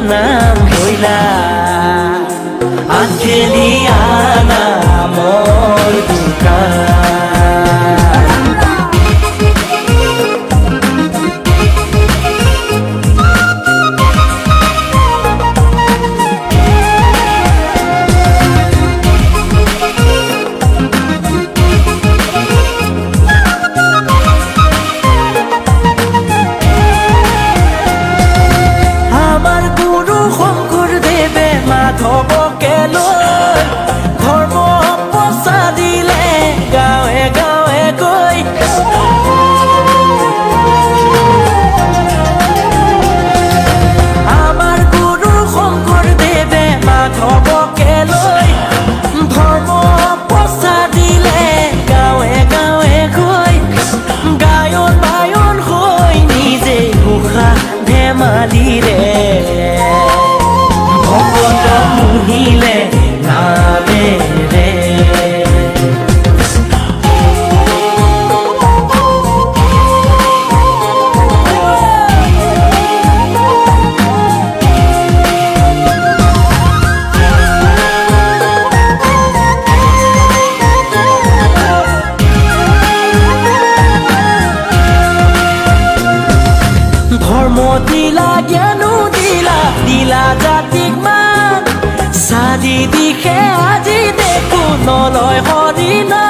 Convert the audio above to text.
নাম লইলা আনখেলি আনা মোৰ দোকান মাধৱকে লৈ ধৰ্ম প্ৰচাৰিলে গাঁৱে গাঁৱে গৈ আমাৰ গুৰু শংকৰদেৱে মাধৱকে লৈ ধৰ্ম প্ৰচাৰিলে গাঁৱে গাঁৱে গৈ গায়ন বায়ন হৈ নিজে ঘোষা ধেমালিৰে মুহিলে নামেৰে ধৰ্ম দিলা জ্ঞানো দিলা দিলা জাতিক মান চাৰি দিশে আজি দেখো নলয় হৰিণা